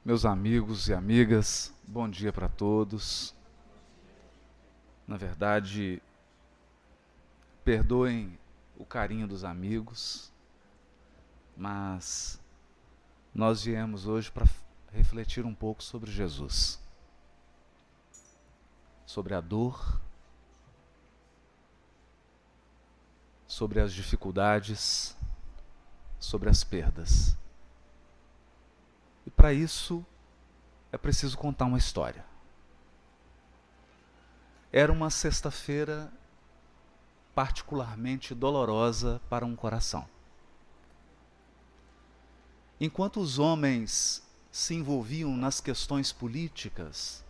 Meus amigos e amigas, bom dia para todos. Na verdade, perdoem o carinho dos amigos, mas nós viemos hoje para refletir um pouco sobre Jesus, sobre a dor, sobre as dificuldades, sobre as perdas. E para isso é preciso contar uma história. Era uma sexta-feira particularmente dolorosa para um coração. Enquanto os homens se envolviam nas questões políticas,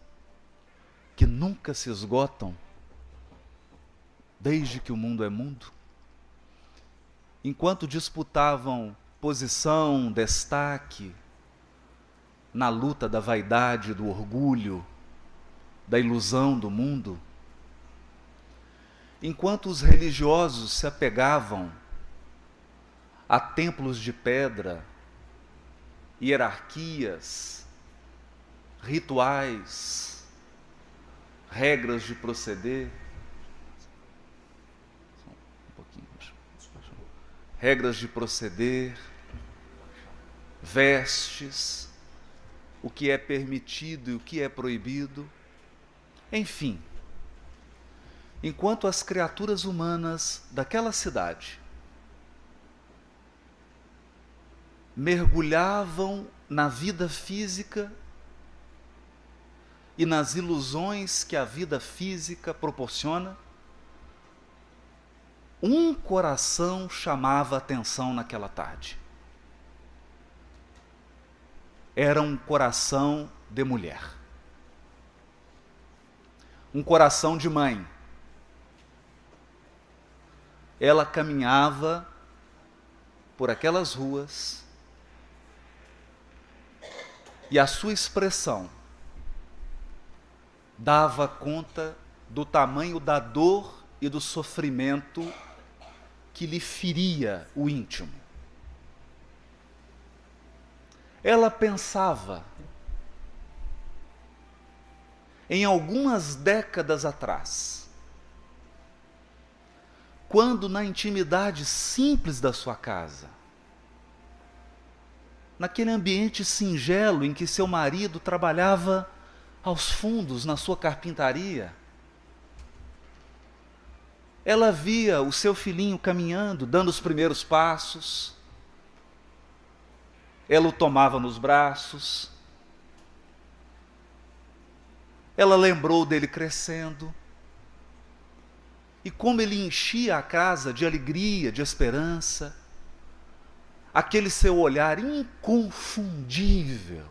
que nunca se esgotam, desde que o mundo é mundo, enquanto disputavam posição, destaque, na luta da vaidade, do orgulho, da ilusão do mundo, enquanto os religiosos se apegavam a templos de pedra, hierarquias, rituais, regras de proceder, vestes, o que é permitido e o que é proibido, enfim, enquanto as criaturas humanas daquela cidade mergulhavam na vida física e nas ilusões que a vida física proporciona, um coração chamava a atenção naquela tarde. Era um coração de mulher. Um coração de mãe. Ela caminhava por aquelas ruas e a sua expressão dava conta do tamanho da dor e do sofrimento que lhe feria o íntimo. Ela pensava em algumas décadas atrás, quando na intimidade simples da sua casa, naquele ambiente singelo em que seu marido trabalhava aos fundos na sua carpintaria, ela via o seu filhinho caminhando, dando os primeiros passos. Ela o tomava nos braços. Ela lembrou dele crescendo. E como ele enchia a casa de alegria, de esperança. Aquele seu olhar inconfundível.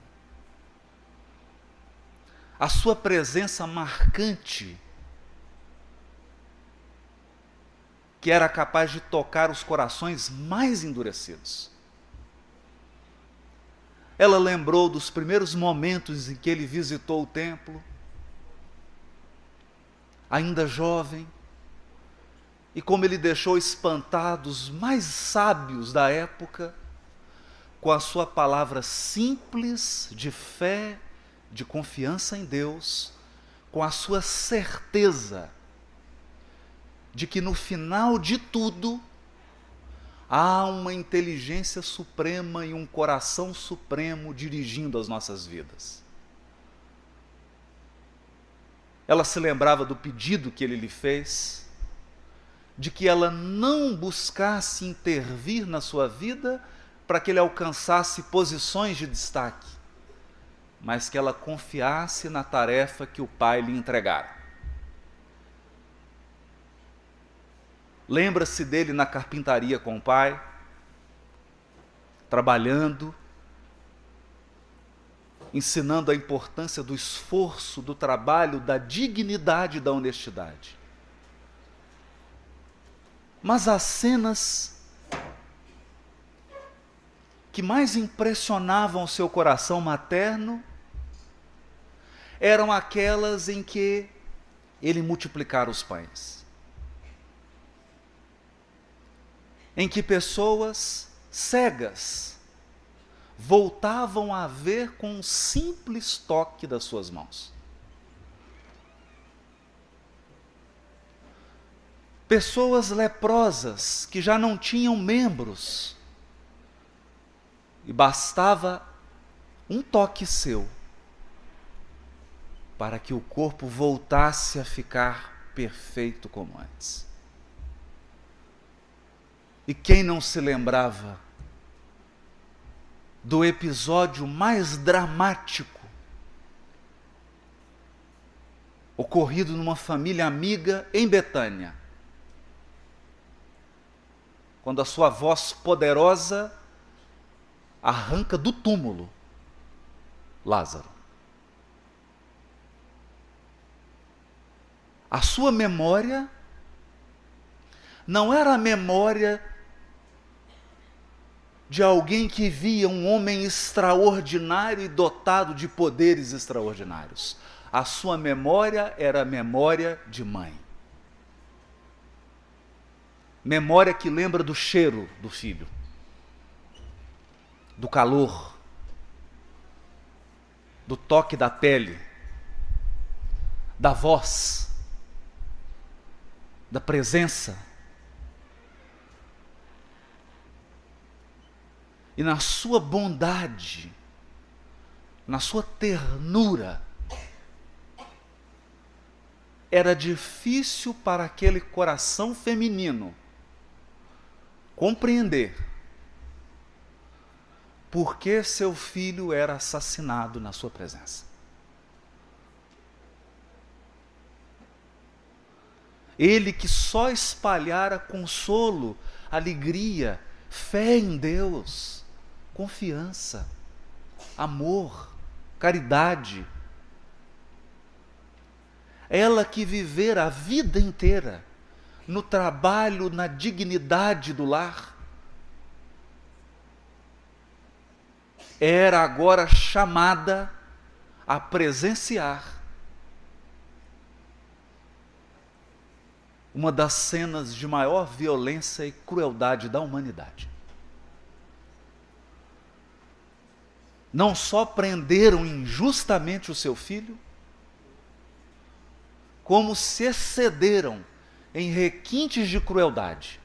A sua presença marcante, que era capaz de tocar os corações mais endurecidos. Ela lembrou dos primeiros momentos em que ele visitou o templo, ainda jovem, e como ele deixou espantados os mais sábios da época, com a sua palavra simples de fé, de confiança em Deus, com a sua certeza de que no final de tudo, há uma inteligência suprema e um coração supremo dirigindo as nossas vidas. Ela se lembrava do pedido que ele lhe fez, de que ela não buscasse intervir na sua vida para que ele alcançasse posições de destaque, mas que ela confiasse na tarefa que o pai lhe entregara. Lembra-se dele na carpintaria com o pai, trabalhando, ensinando a importância do esforço, do trabalho, da dignidade e da honestidade. Mas as cenas que mais impressionavam o seu coração materno eram aquelas em que ele multiplicara os pães. Em que pessoas cegas, voltavam a ver com um simples toque das suas mãos. Pessoas leprosas que já não tinham membros, e bastava um toque seu para que o corpo voltasse a ficar perfeito como antes. E quem não se lembrava do episódio mais dramático ocorrido numa família amiga em Betânia, quando a sua voz poderosa arranca do túmulo Lázaro. A sua memória não era a memória de alguém que via um homem extraordinário e dotado de poderes extraordinários. A sua memória era a memória de mãe. Memória que lembra do cheiro do filho, do calor, do toque da pele, da voz, da presença. E na sua bondade, na sua ternura, era difícil para aquele coração feminino compreender por que seu filho era assassinado na sua presença. Ele que só espalhara consolo, alegria, fé em Deus, confiança, amor, caridade. Ela que vivera a vida inteira no trabalho, na dignidade do lar, era agora chamada a presenciar uma das cenas de maior violência e crueldade da humanidade. Não só prenderam injustamente o seu filho, como se excederam em requintes de crueldade.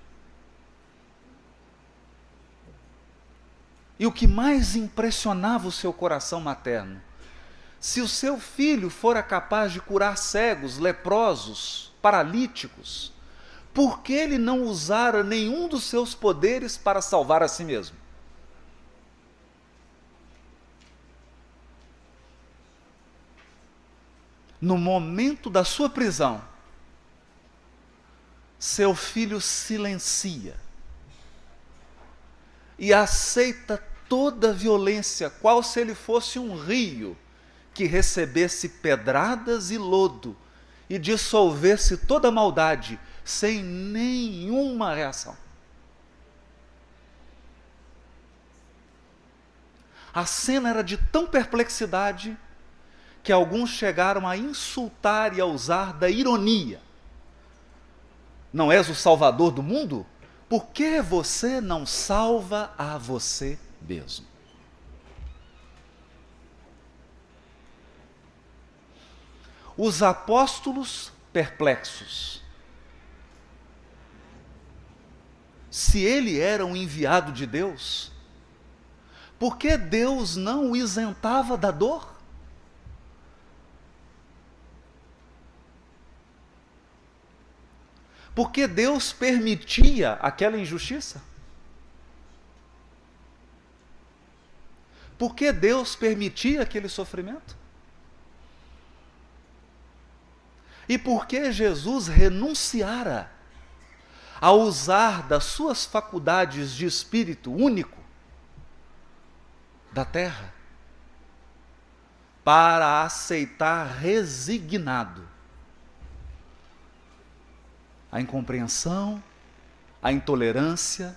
E o que mais impressionava o seu coração materno, se o seu filho fora capaz de curar cegos, leprosos, paralíticos, por que ele não usara nenhum dos seus poderes para salvar a si mesmo? No momento da sua prisão, seu filho silencia e aceita toda a violência, qual se ele fosse um rio que recebesse pedradas e lodo e dissolvesse toda a maldade sem nenhuma reação. A cena era de tão perplexidade que alguns chegaram a insultar e a usar da ironia. Não és o salvador do mundo? Por que você não salva a você mesmo? Os apóstolos perplexos. Se ele era um enviado de Deus, por que Deus não o isentava da dor? Por que Deus permitia aquela injustiça? Por que Deus permitia aquele sofrimento? E por que Jesus renunciara a usar das suas faculdades de espírito único da terra para aceitar resignado a incompreensão, a intolerância,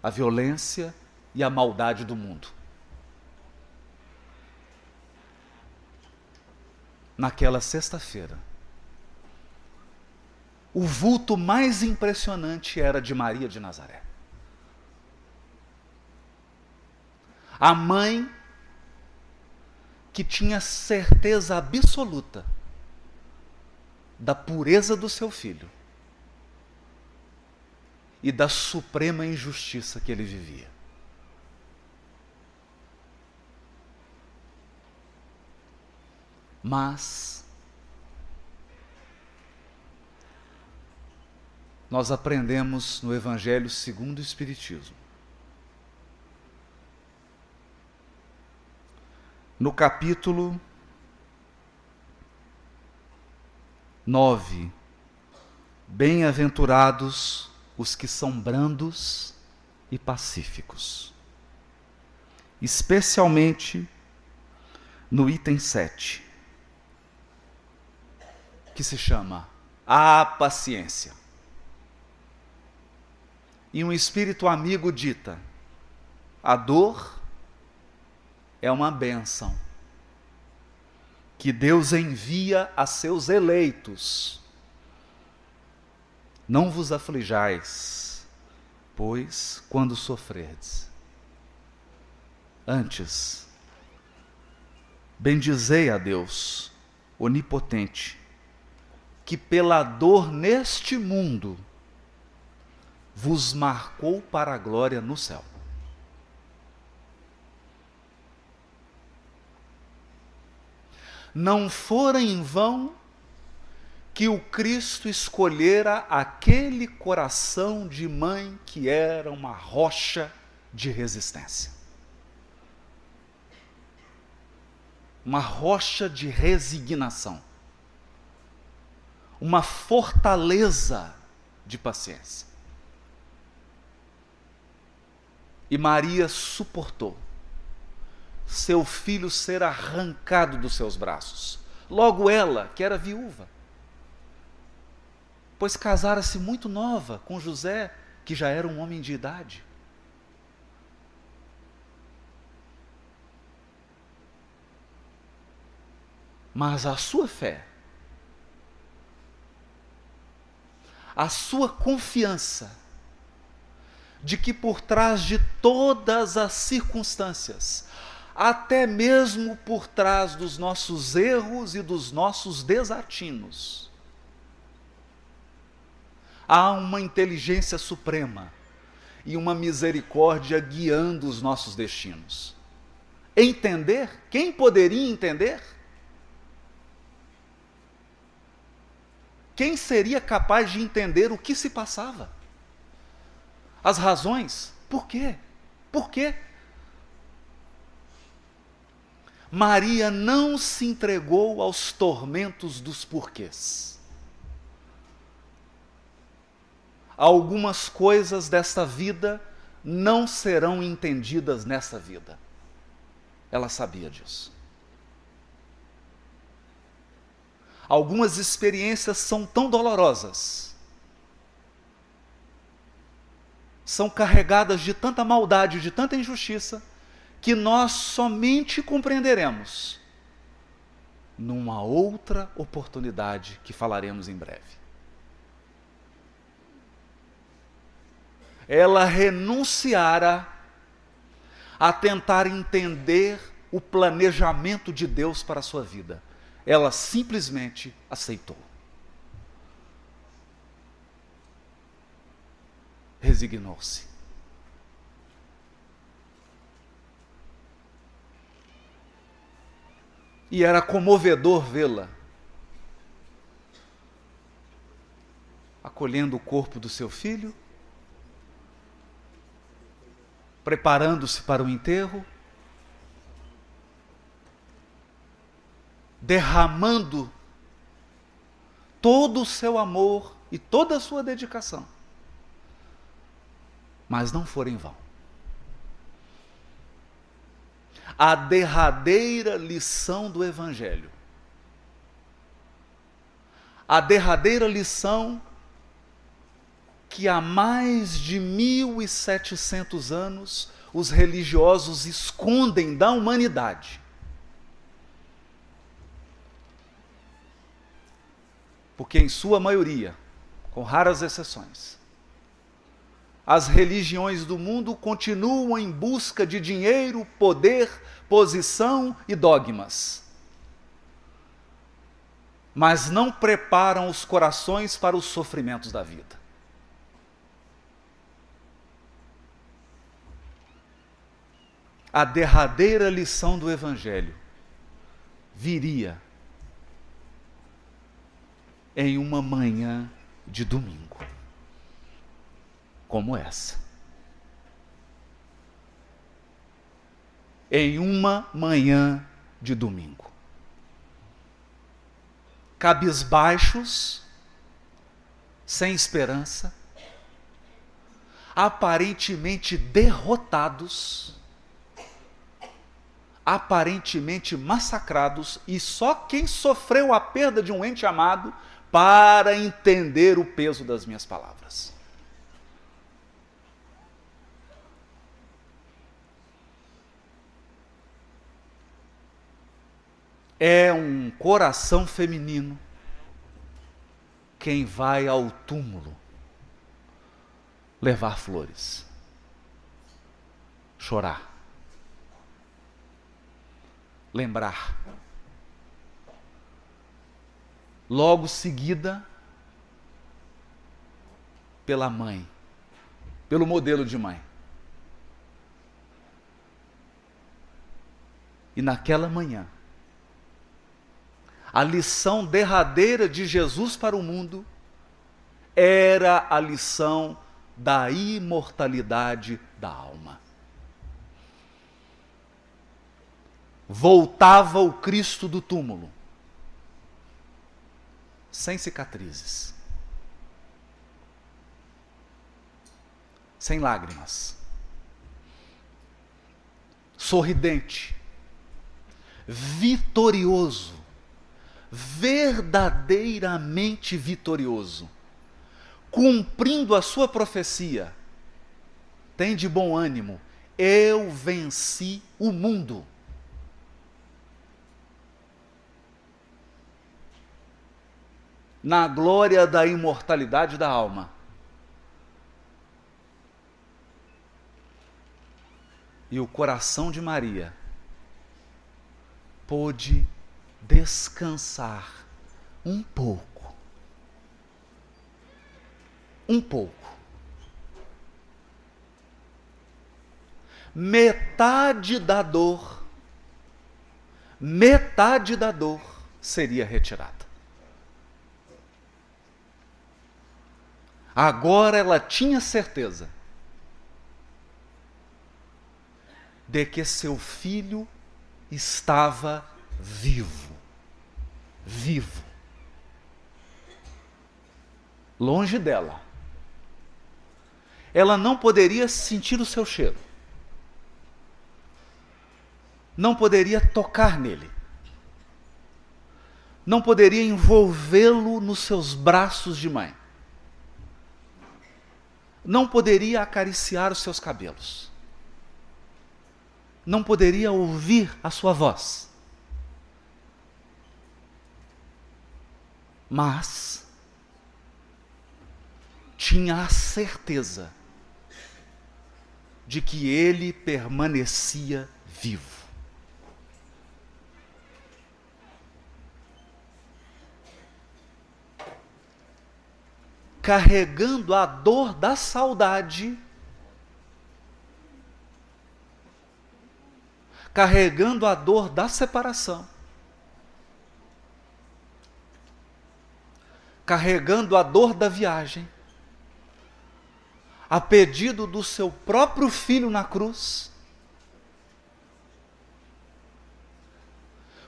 a violência e a maldade do mundo? Naquela sexta-feira, o vulto mais impressionante era de Maria de Nazaré. A mãe que tinha certeza absoluta da pureza do seu filho e da suprema injustiça que ele vivia. Mas nós aprendemos no Evangelho segundo o Espiritismo, no capítulo 9, bem-aventurados os que são brandos e pacíficos, especialmente no item 7, que se chama a paciência. E um espírito amigo dita: a dor é uma bênção que Deus envia a seus eleitos. Não vos aflijais, pois, quando sofrerdes. Antes, bendizei a Deus, onipotente, que pela dor neste mundo vos marcou para a glória no céu. Não fora em vão que o Cristo escolhera aquele coração de mãe que era uma rocha de resistência. Uma rocha de resignação. Uma fortaleza de paciência. E Maria suportou seu filho ser arrancado dos seus braços. Logo ela, que era viúva, pois casara-se muito nova com José, que já era um homem de idade. Mas a sua fé, a sua confiança de que por trás de todas as circunstâncias, até mesmo por trás dos nossos erros e dos nossos desatinos, há uma inteligência suprema e uma misericórdia guiando os nossos destinos. Entender? Quem poderia entender? Quem seria capaz de entender o que se passava? As razões? Por quê? Por quê? Maria não se entregou aos tormentos dos porquês. Algumas coisas desta vida não serão entendidas nessa vida. Ela sabia disso. Algumas experiências são tão dolorosas, são carregadas de tanta maldade, de tanta injustiça, que nós somente compreenderemos numa outra oportunidade que falaremos em breve. Ela renunciara a tentar entender o planejamento de Deus para a sua vida. Ela simplesmente aceitou. Resignou-se. E era comovedor vê-la acolhendo o corpo do seu filho, preparando-se para o enterro, derramando todo o seu amor e toda a sua dedicação. Mas não foi em vão. A derradeira lição do Evangelho, a derradeira lição que há mais de 1700 anos os religiosos escondem da humanidade. Porque em sua maioria, com raras exceções, as religiões do mundo continuam em busca de dinheiro, poder, posição e dogmas. Mas não preparam os corações para os sofrimentos da vida. A derradeira lição do Evangelho viria em uma manhã de domingo, como essa. Em uma manhã de domingo. Cabisbaixos, sem esperança, aparentemente derrotados, aparentemente massacrados, e só quem sofreu a perda de um ente amado para entender o peso das minhas palavras. É um coração feminino quem vai ao túmulo levar flores, chorar, lembrar. Logo seguida, pela mãe, pelo modelo de mãe. E naquela manhã, a lição derradeira de Jesus para o mundo era a lição da imortalidade da alma. Voltava o Cristo do túmulo, sem cicatrizes, sem lágrimas, sorridente, vitorioso, verdadeiramente vitorioso, cumprindo a sua profecia. Tem de bom ânimo, eu venci o mundo. Na glória da imortalidade da alma. E o coração de Maria pôde descansar um pouco. Um pouco. Metade da dor seria retirada. Agora ela tinha certeza de que seu filho estava vivo. Vivo. Longe dela. Ela não poderia sentir o seu cheiro. Não poderia tocar nele. Não poderia envolvê-lo nos seus braços de mãe. Não poderia acariciar os seus cabelos. Não poderia ouvir a sua voz. Mas tinha a certeza de que ele permanecia vivo. Carregando a dor da saudade, carregando a dor da separação, carregando a dor da viagem, a pedido do seu próprio filho na cruz,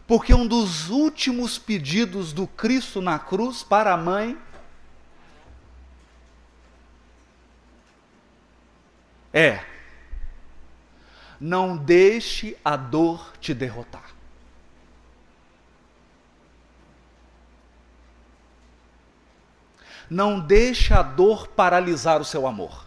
porque um dos últimos pedidos do Cristo na cruz para a mãe é: não deixe a dor te derrotar. Não deixe a dor paralisar o seu amor.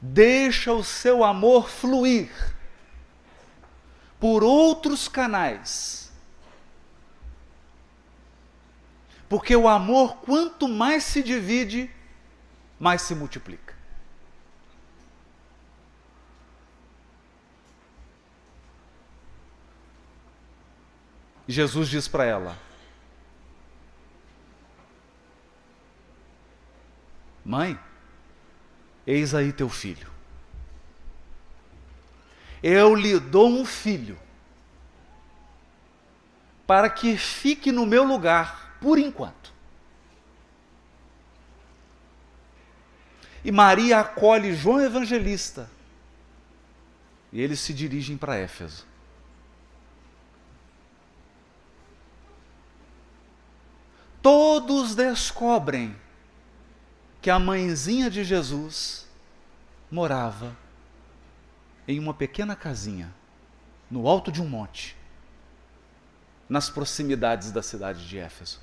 Deixa o seu amor fluir por outros canais, Porque o amor, quanto mais se divide, mais se multiplica. E Jesus diz para ela: mãe, eis aí teu filho. Eu lhe dou um filho para que fique no meu lugar por enquanto. E Maria acolhe João Evangelista e eles se dirigem para Éfeso. Todos descobrem que a mãezinha de Jesus morava em uma pequena casinha, no alto de um monte, nas proximidades da cidade de Éfeso.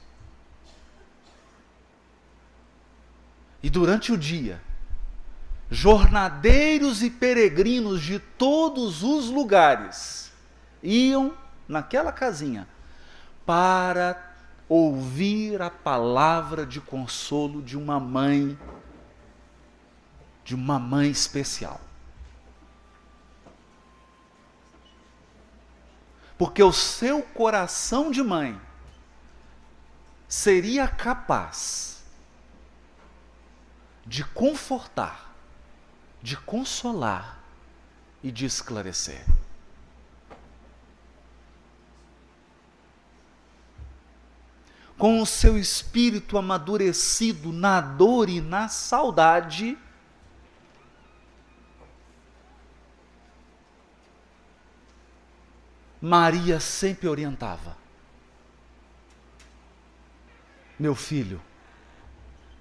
E durante o dia, jornadeiros e peregrinos de todos os lugares iam naquela casinha para ouvir a palavra de consolo de uma mãe especial. Porque o seu coração de mãe seria capaz de confortar, de consolar e de esclarecer. Com o seu espírito amadurecido na dor e na saudade, Maria sempre orientava: meu filho,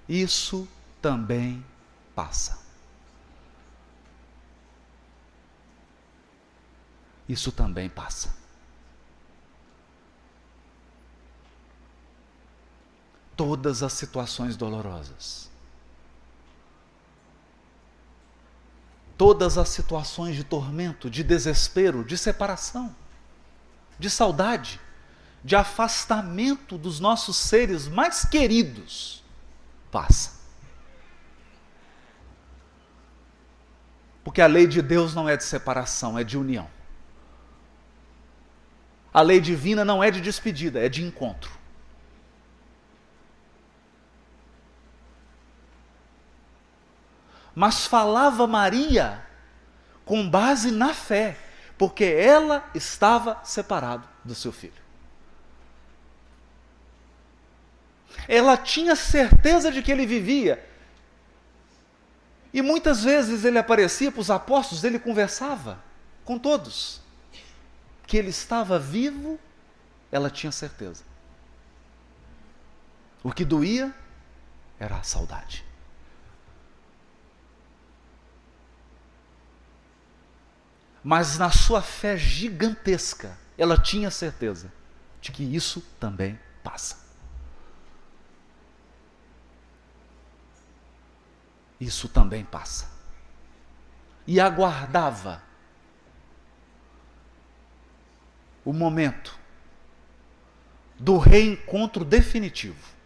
isso também passa. Isso também passa. Todas as situações dolorosas, todas as situações de tormento, de desespero, de separação, de saudade, de afastamento dos nossos seres mais queridos, passa. Porque a lei de Deus não é de separação, é de união. A lei divina não é de despedida, é de encontro. Mas falava Maria com base na fé, porque ela estava separada do seu filho. Ela tinha certeza de que ele vivia. E muitas vezes ele aparecia para os apóstolos, ele conversava com todos. Que ele estava vivo, ela tinha certeza. O que doía era a saudade. Mas na sua fé gigantesca, ela tinha certeza de que isso também passa. Isso também passa. E aguardava o momento do reencontro definitivo.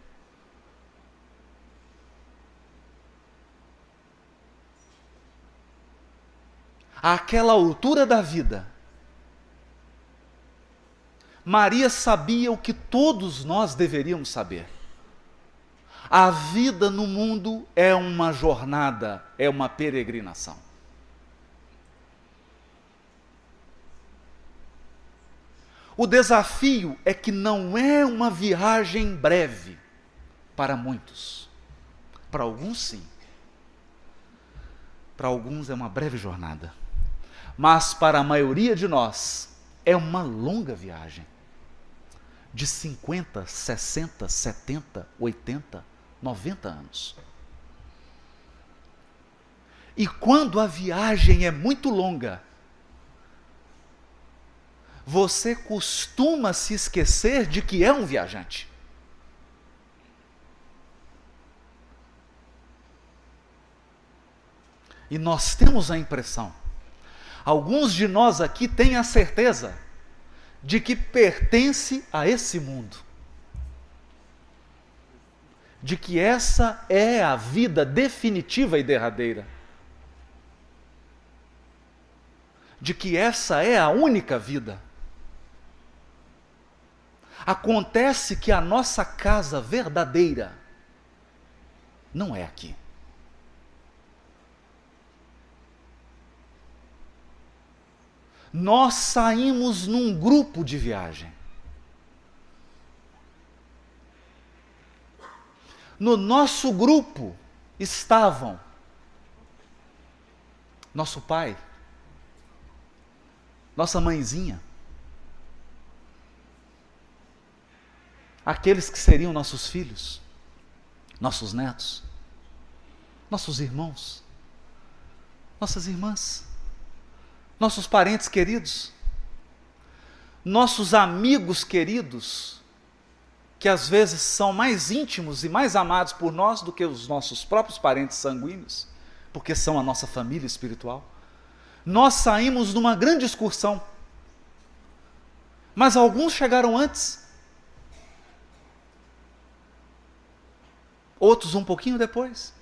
Àquela altura da vida, Maria sabia o que todos nós deveríamos saber. A vida no mundo é uma jornada, é uma peregrinação. O desafio é que não é uma viagem breve para muitos. Para alguns, sim. Para alguns é uma breve jornada. Mas para a maioria de nós é uma longa viagem. De 50, 60, 70, 80, 90 anos. E quando a viagem é muito longa, você costuma se esquecer de que é um viajante. E nós temos a impressão, alguns de nós aqui têm a certeza de que pertence a esse mundo. de que essa é a vida definitiva e derradeira, de que essa é a única vida. Acontece que a nossa casa verdadeira não é aqui. Nós saímos num grupo de viagem. No nosso grupo estavam nosso pai, nossa mãezinha, aqueles que seriam nossos filhos, nossos netos, nossos irmãos, nossas irmãs, nossos parentes queridos, nossos amigos queridos, que às vezes são mais íntimos e mais amados por nós do que os nossos próprios parentes sanguíneos, porque são a nossa família espiritual. Nós saímos numa grande excursão, mas alguns chegaram antes, outros um pouquinho depois.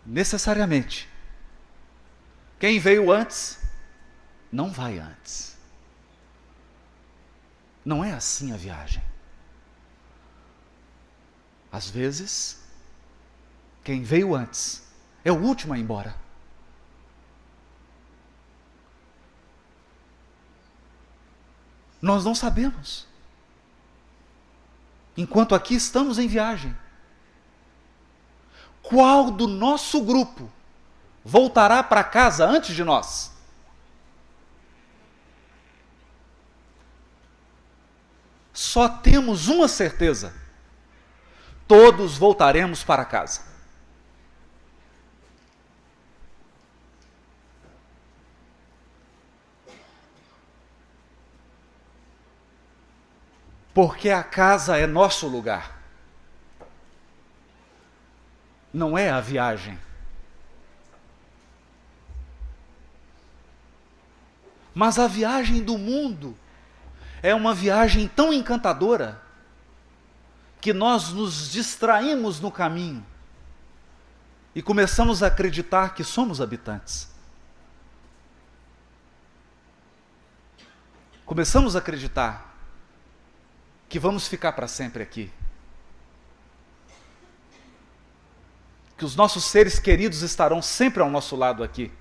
Necessariamente, quem veio antes, não vai antes. Não é assim a viagem. Às vezes, quem veio antes é o último a ir embora. Nós não sabemos. Enquanto aqui estamos em viagem, qual do nosso grupo voltará para casa antes de nós? Só temos uma certeza: todos voltaremos para casa. Porque a casa é nosso lugar. Não é a viagem. Mas a viagem do mundo é uma viagem tão encantadora que nós nos distraímos no caminho e começamos a acreditar que somos habitantes. Começamos a acreditar que vamos ficar para sempre aqui. Que os nossos seres queridos estarão sempre ao nosso lado aqui.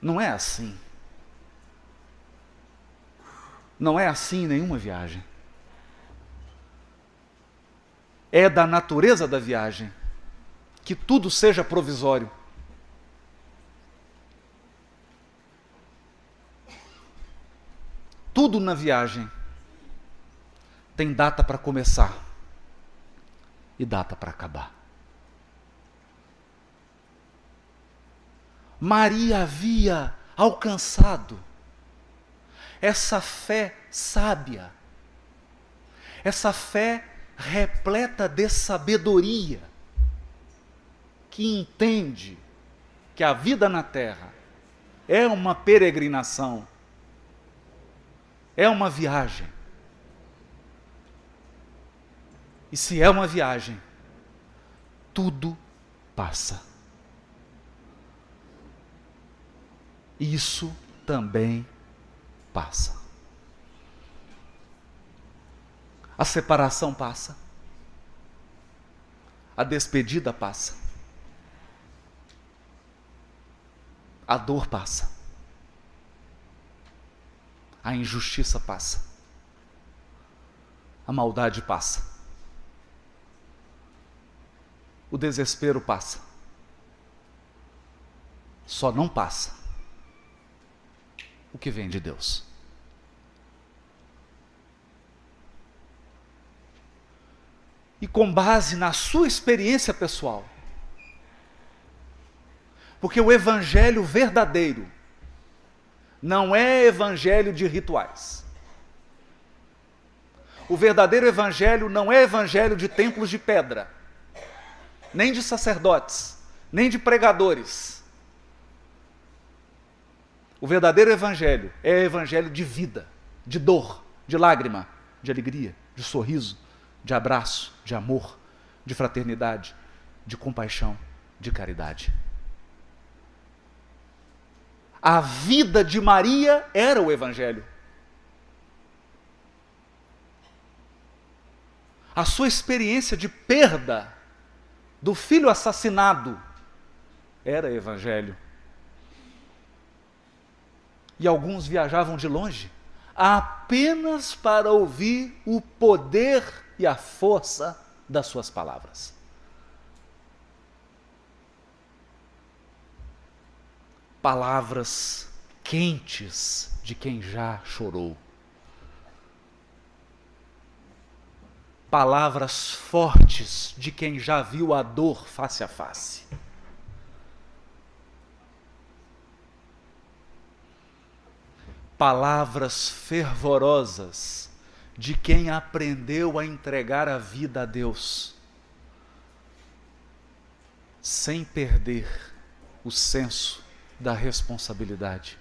Não é assim. Não é assim em nenhuma viagem. É da natureza da viagem que tudo seja provisório. Tudo na viagem tem data para começar e data para acabar. Maria havia alcançado essa fé sábia, essa fé repleta de sabedoria, que entende que a vida na terra é uma peregrinação, é uma viagem. E se é uma viagem, tudo passa. Isso também passa. A separação passa. A despedida passa. A dor passa. A injustiça passa. A maldade passa. O desespero passa. Só não passa o que vem de Deus. E com base na sua experiência pessoal, porque o evangelho verdadeiro não é evangelho de rituais. O verdadeiro evangelho não é evangelho de templos de pedra, nem de sacerdotes, nem de pregadores. O verdadeiro evangelho é evangelho de vida, de dor, de lágrima, de alegria, de sorriso, de abraço, de amor, de fraternidade, de compaixão, de caridade. A vida de Maria era o evangelho. A sua experiência de perda do filho assassinado era evangelho. E alguns viajavam de longe apenas para ouvir o poder e a força das suas palavras. Palavras quentes de quem já chorou. Palavras fortes de quem já viu a dor face a face. Palavras fervorosas de quem aprendeu a entregar a vida a Deus, sem perder o senso da responsabilidade,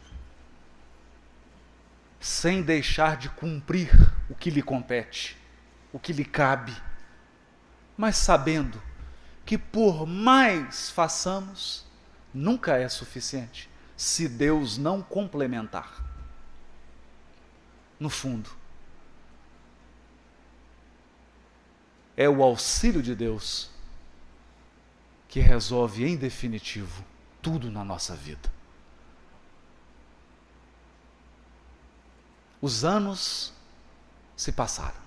sem deixar de cumprir o que lhe compete, o que lhe cabe, mas sabendo que por mais façamos, nunca é suficiente, se Deus não complementar. No fundo, é o auxílio de Deus que resolve em definitivo tudo na nossa vida. Os anos se passaram.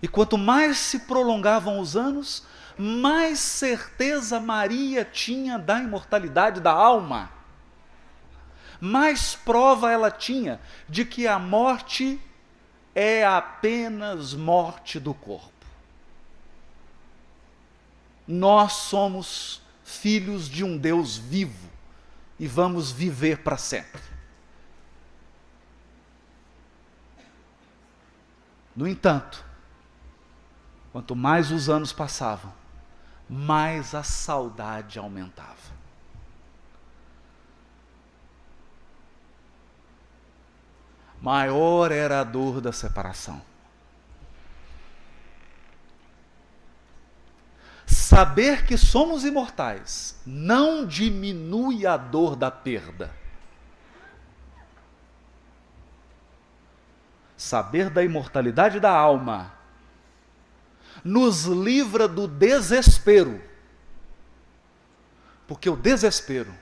E quanto mais se prolongavam os anos, mais certeza Maria tinha da imortalidade da alma. Mais prova ela tinha de que a morte é apenas morte do corpo. Nós somos filhos de um Deus vivo e vamos viver para sempre. No entanto, quanto mais os anos passavam, mais a saudade aumentava. Maior era a dor da separação. Saber que somos imortais não diminui a dor da perda. Saber da imortalidade da alma nos livra do desespero. Porque o desespero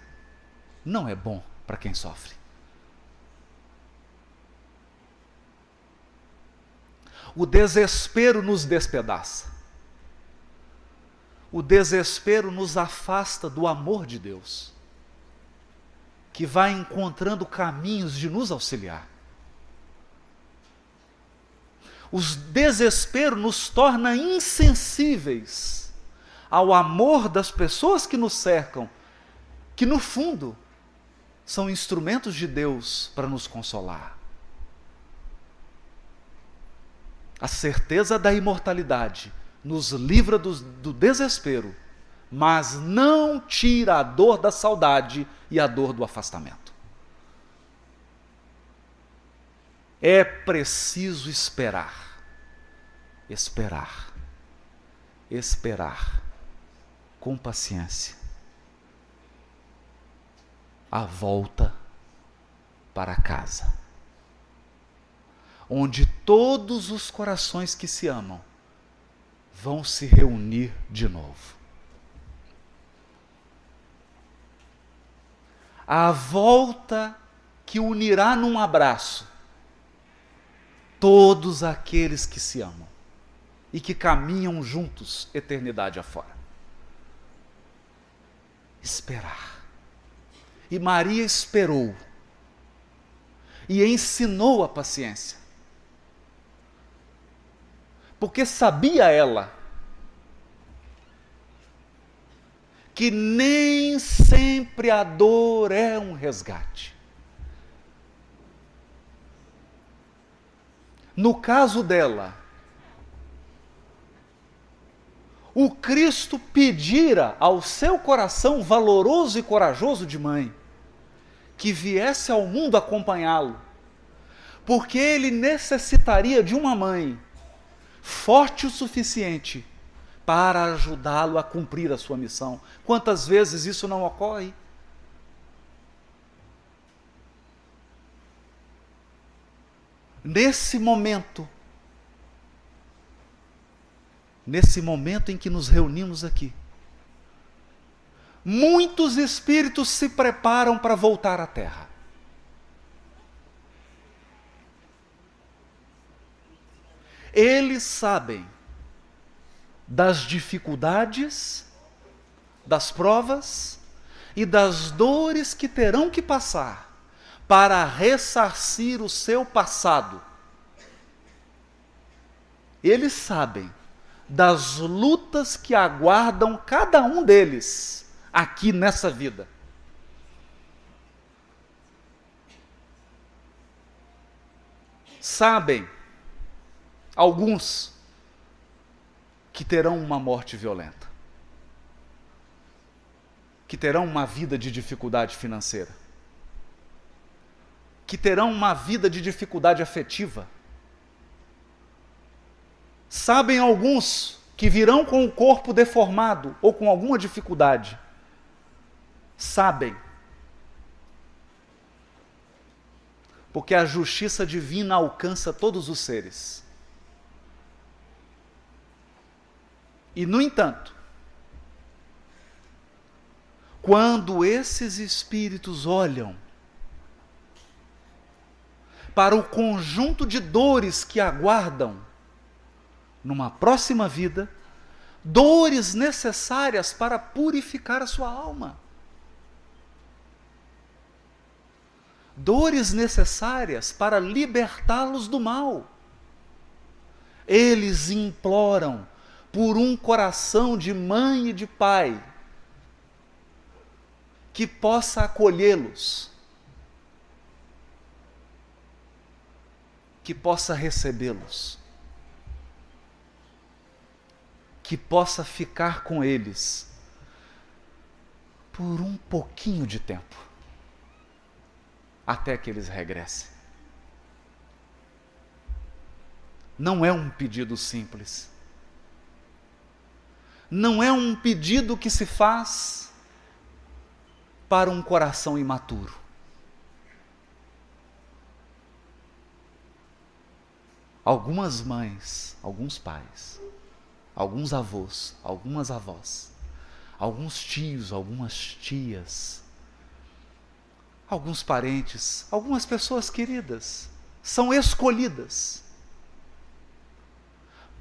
não é bom para quem sofre. O desespero nos despedaça. O desespero nos afasta do amor de Deus, que vai encontrando caminhos de nos auxiliar. O desespero nos torna insensíveis ao amor das pessoas que nos cercam, que no fundo são instrumentos de Deus para nos consolar. A certeza da imortalidade nos livra do desespero, mas não tira a dor da saudade e a dor do afastamento. É preciso esperar, esperar, esperar, com paciência, a volta para casa, onde todos os corações que se amam vão se reunir de novo. A volta que unirá num abraço todos aqueles que se amam e que caminham juntos eternidade afora. Esperar. E Maria esperou e ensinou a paciência. Porque sabia ela que nem sempre a dor é um resgate. No caso dela, o Cristo pedira ao seu coração valoroso e corajoso de mãe que viesse ao mundo acompanhá-lo, porque ele necessitaria de uma mãe forte o suficiente para ajudá-lo a cumprir a sua missão. Quantas vezes isso não ocorre? Nesse momento em que nos reunimos aqui, muitos espíritos se preparam para voltar à Terra. Eles sabem das dificuldades, das provas e das dores que terão que passar para ressarcir o seu passado. Eles sabem das lutas que aguardam cada um deles aqui nessa vida. Sabem, alguns, que terão uma morte violenta, que terão uma vida de dificuldade financeira, que terão uma vida de dificuldade afetiva. Sabem alguns que virão com o corpo deformado ou com alguma dificuldade. Sabem. Porque a justiça divina alcança todos os seres. E, no entanto, quando esses espíritos olham para o conjunto de dores que aguardam numa próxima vida, dores necessárias para purificar a sua alma, dores necessárias para libertá-los do mal, eles imploram por um coração de mãe e de pai que possa acolhê-los, que possa recebê-los, que possa ficar com eles por um pouquinho de tempo, até que eles regressem. Não é um pedido simples. Não é um pedido que se faz para um coração imaturo. Algumas mães, alguns pais, alguns avós, algumas avós, alguns tios, algumas tias, alguns parentes, algumas pessoas queridas, são escolhidas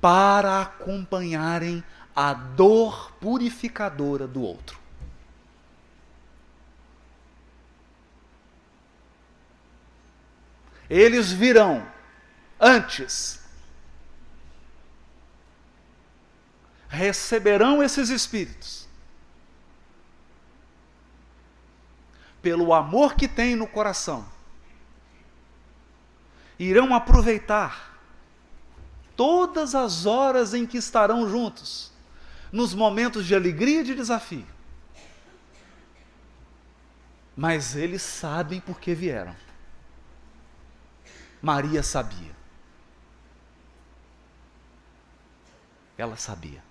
para acompanharem a dor purificadora do outro. Eles virão antes, receberão esses espíritos, pelo amor que têm no coração, irão aproveitar todas as horas em que estarão juntos, nos momentos de alegria e de desafio. Mas eles sabem por que vieram. Maria sabia. Ela sabia.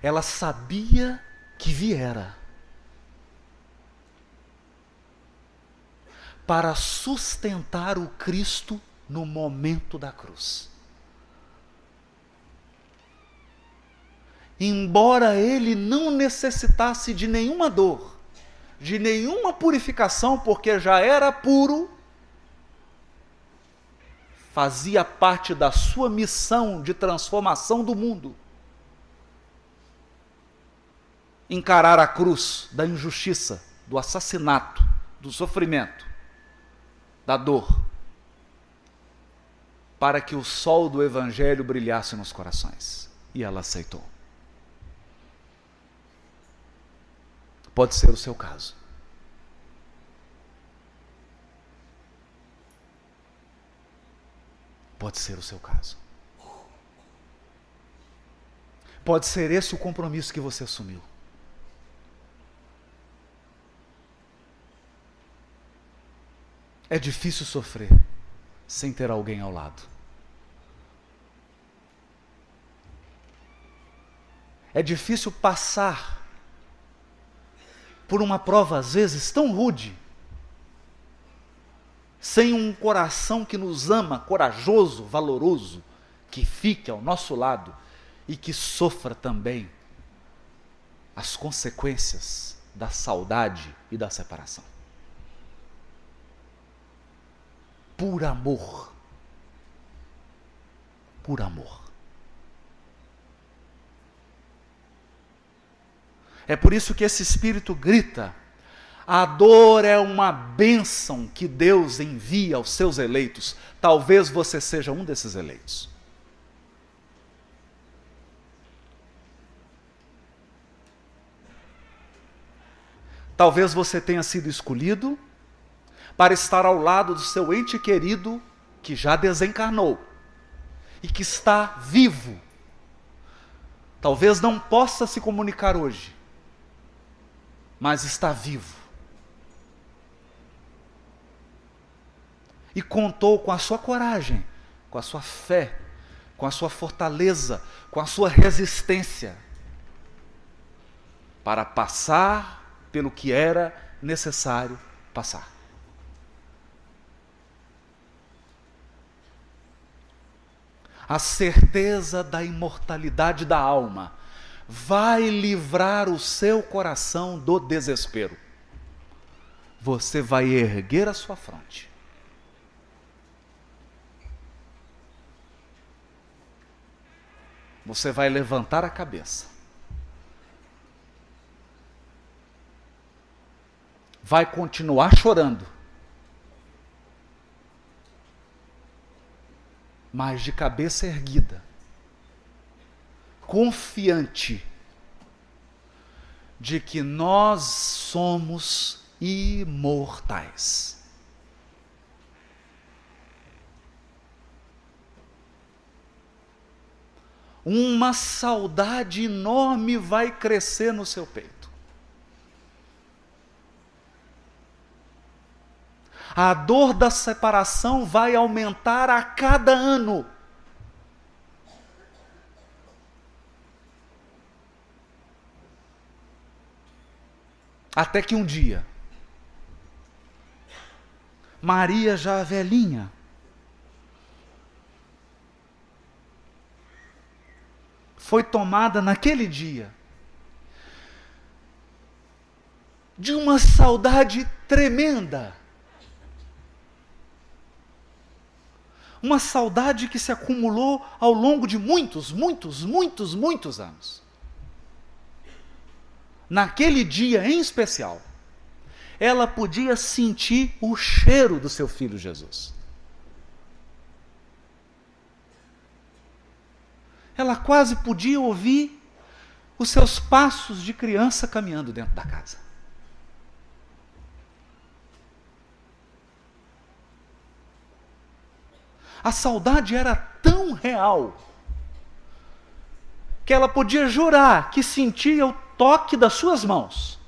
Ela sabia que viera para sustentar o Cristo no momento da cruz. Embora ele não necessitasse de nenhuma dor, de nenhuma purificação, porque já era puro, fazia parte da sua missão de transformação do mundo encarar a cruz da injustiça, do assassinato, do sofrimento, da dor, para que o sol do Evangelho brilhasse nos corações. E ela aceitou. Pode ser o seu caso. Pode ser o seu caso. Pode ser esse o compromisso que você assumiu. É difícil sofrer sem ter alguém ao lado. É difícil passar por uma prova, às vezes, tão rude, sem um coração que nos ama, corajoso, valoroso, que fique ao nosso lado e que sofra também as consequências da saudade e da separação. Por amor. Por amor. É por isso que esse Espírito grita: a dor é uma bênção que Deus envia aos seus eleitos. Talvez você seja um desses eleitos. Talvez você tenha sido escolhido para estar ao lado do seu ente querido que já desencarnou e que está vivo. Talvez não possa se comunicar hoje, mas está vivo. E contou com a sua coragem, com a sua fé, com a sua fortaleza, com a sua resistência, para passar pelo que era necessário passar. A certeza da imortalidade da alma vai livrar o seu coração do desespero. Você vai erguer a sua fronte. Você vai levantar a cabeça. Vai continuar chorando. Mas de cabeça erguida, confiante de que nós somos imortais. Uma saudade enorme vai crescer no seu peito. A dor da separação vai aumentar a cada ano. Até que um dia, Maria, já velhinha, foi tomada naquele dia de uma saudade tremenda. Uma saudade que se acumulou ao longo de muitos anos. Naquele dia em especial, ela podia sentir o cheiro do seu filho Jesus. Ela quase podia ouvir os seus passos de criança caminhando dentro da casa. A saudade era tão real que ela podia jurar que sentia o toque das suas mãos.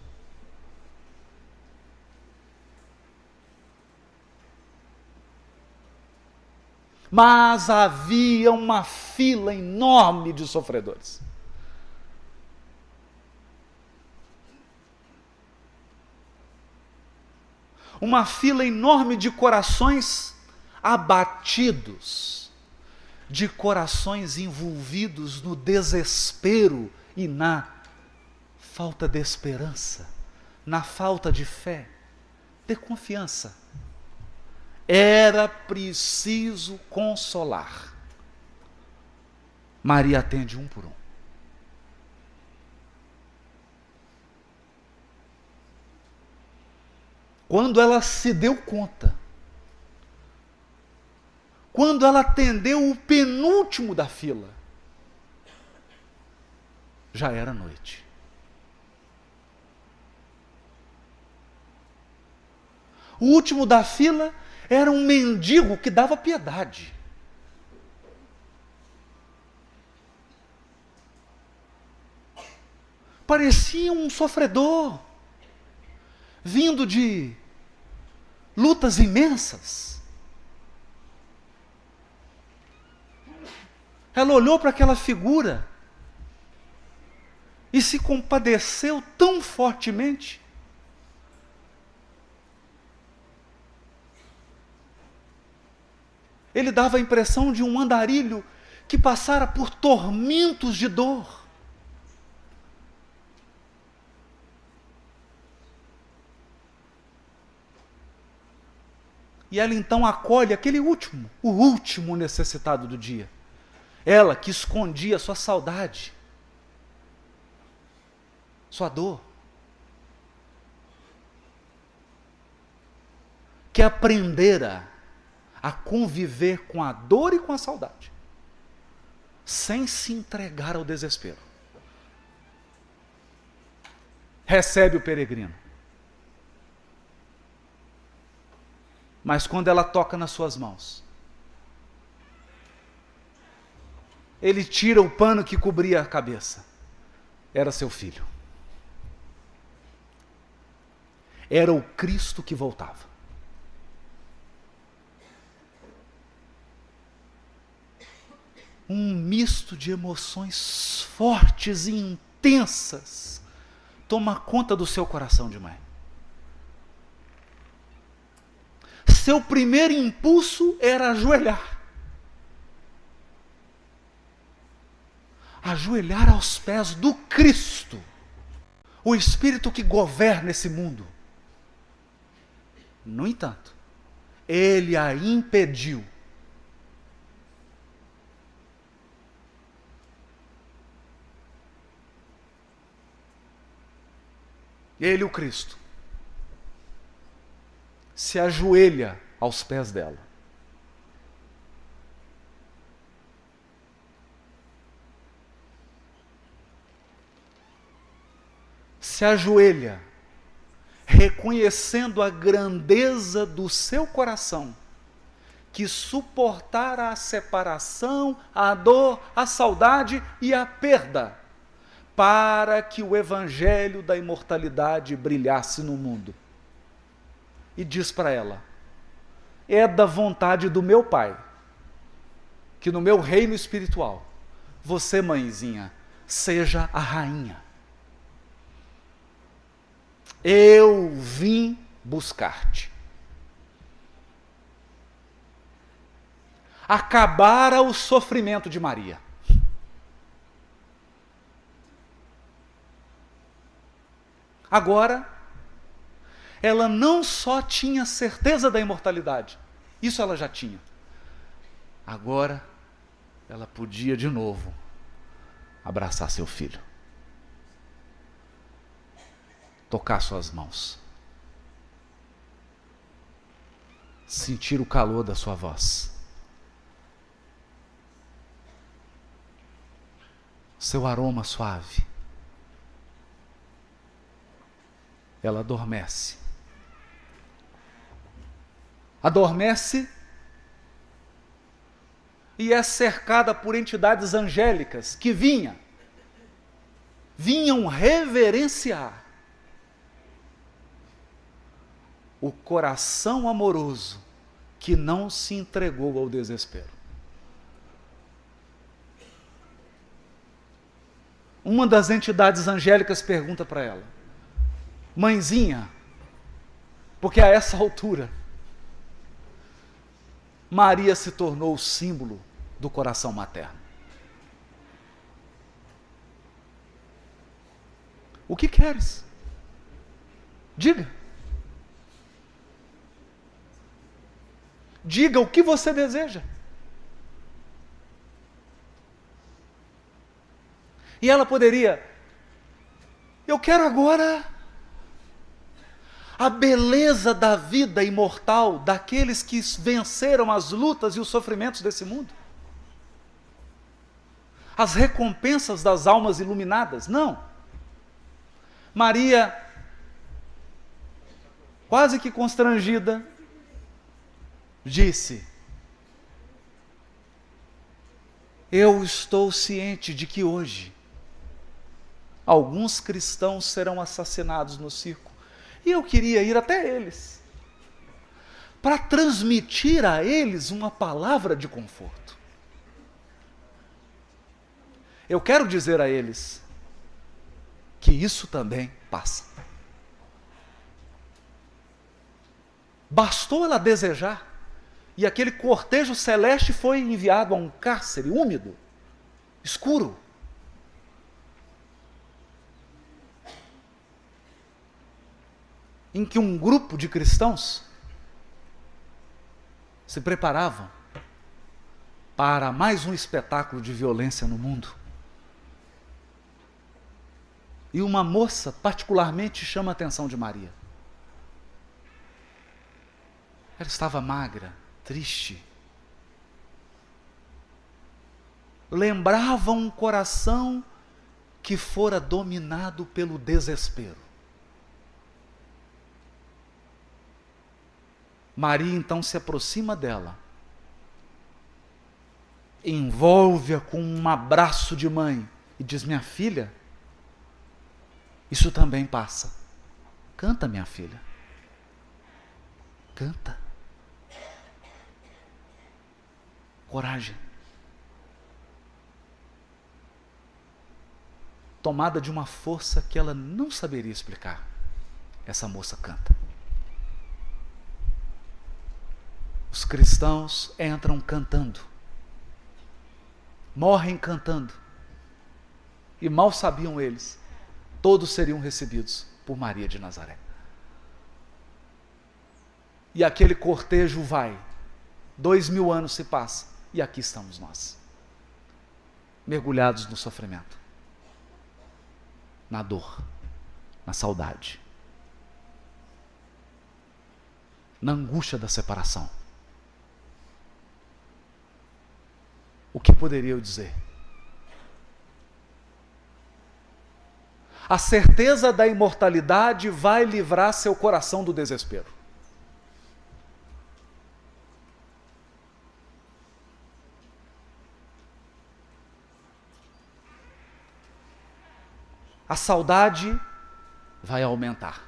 Mas havia uma fila enorme de sofredores. Uma fila enorme de corações abatidos, de corações envolvidos no desespero e na falta de esperança, na falta de fé, de confiança. Era preciso consolar. Maria atende um por um. Quando ela se deu conta, quando ela atendeu o penúltimo da fila, já era noite. O último da fila era um mendigo que dava piedade. parecia um sofredor, vindo de lutas imensas. Ela olhou para aquela figura e se compadeceu tão fortemente. Ele dava a impressão de um andarilho que passara por tormentos de dor. E ela então acolhe aquele último, o último necessitado do dia. Ela que escondia sua saudade, sua dor, que aprendera a conviver com a dor e com a saudade, sem se entregar ao desespero. Recebe o peregrino. Mas quando ela toca nas suas mãos, ele tira o pano que cobria a cabeça. Era seu filho. Era o Cristo que voltava. Um misto de emoções fortes e intensas toma conta do seu coração de mãe. Seu primeiro impulso era ajoelhar. Ajoelhar aos pés do Cristo, o Espírito que governa esse mundo. No entanto, ele a impediu. Ele, o Cristo, se ajoelha aos pés dela. Se ajoelha, reconhecendo a grandeza do seu coração, que suportara a separação, a dor, a saudade e a perda, para que o evangelho da imortalidade brilhasse no mundo. E diz para ela: é da vontade do meu Pai, que no meu reino espiritual, você, mãezinha, seja a rainha. Eu vim buscar-te. Acabara o sofrimento de Maria. Agora, ela não só tinha certeza da imortalidade, isso ela já tinha. Agora, ela podia de novo abraçar seu filho, tocar suas mãos, sentir o calor da sua voz, seu aroma suave. Ela adormece. Adormece e é cercada por entidades angélicas que vinham reverenciar o coração amoroso que não se entregou ao desespero. Uma das entidades angélicas pergunta para ela: mãezinha, porque a essa altura Maria se tornou o símbolo do coração materno. O que queres? Diga. Diga o que você deseja. E ela poderia: eu quero agora a beleza da vida imortal daqueles que venceram as lutas e os sofrimentos desse mundo. As recompensas das almas iluminadas. Não. Maria, quase que constrangida, disse: eu estou ciente de que hoje Alguns cristãos serão assassinados no circo. E eu queria ir até eles, para transmitir a eles uma palavra de conforto. Eu quero dizer a eles que isso também passa. Bastou ela desejar, e aquele cortejo celeste foi enviado a um cárcere úmido, escuro. Em que um grupo de cristãos se preparavam para mais um espetáculo de violência no mundo. E uma moça particularmente chama a atenção de Maria. Ela estava magra, triste. Lembrava um coração que fora dominado pelo desespero. Maria então se aproxima dela, envolve-a com um abraço de mãe e diz: minha filha, isso também passa. Canta, minha filha. Canta. Coragem. Tomada de uma força que ela não saberia explicar, essa moça canta. Os cristãos entram cantando, morrem cantando, e mal sabiam eles, todos seriam recebidos por Maria de Nazaré. E aquele cortejo vai, 2000 anos se passam, e aqui estamos nós, mergulhados no sofrimento, na dor, na saudade, na angústia da separação. O que poderia eu dizer? A certeza da imortalidade vai livrar seu coração do desespero. A saudade vai aumentar.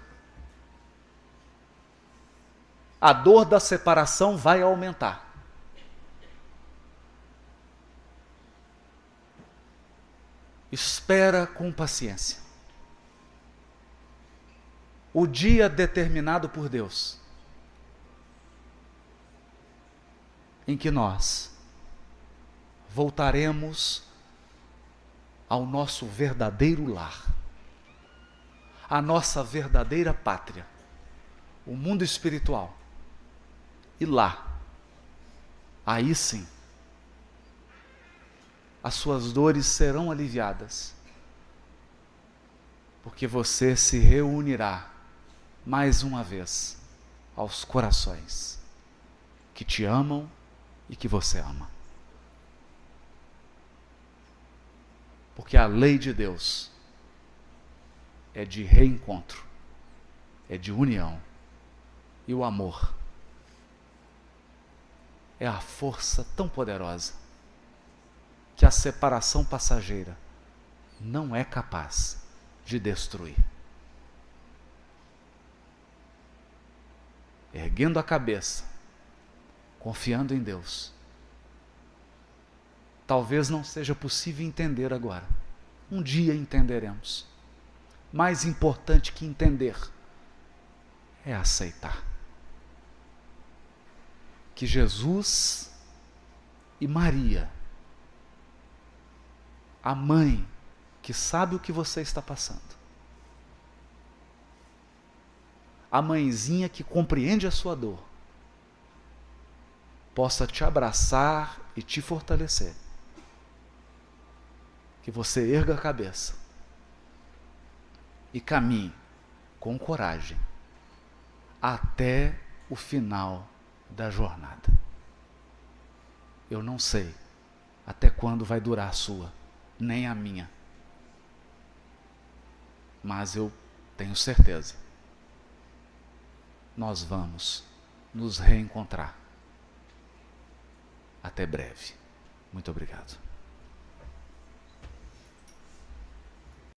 A dor da separação vai aumentar. Espera com paciência o dia determinado por Deus, em que nós voltaremos ao nosso verdadeiro lar, a nossa verdadeira pátria, o mundo espiritual. E lá, aí sim, as suas dores serão aliviadas, porque você se reunirá mais uma vez aos corações que te amam e que você ama. Porque a lei de Deus é de reencontro, é de união, e o amor é a força tão poderosa que a separação passageira não é capaz de destruir. Erguendo a cabeça, confiando em Deus. Talvez não seja possível entender agora. Um dia entenderemos. Mais importante que entender é aceitar que Jesus e Maria, a mãe que sabe o que você está passando, a mãezinha que compreende a sua dor, possa te abraçar e te fortalecer. Que você erga a cabeça e caminhe com coragem até o final da jornada. Eu não sei até quando vai durar a sua, nem a minha. Mas eu tenho certeza, nós vamos nos reencontrar. Até breve. Muito obrigado.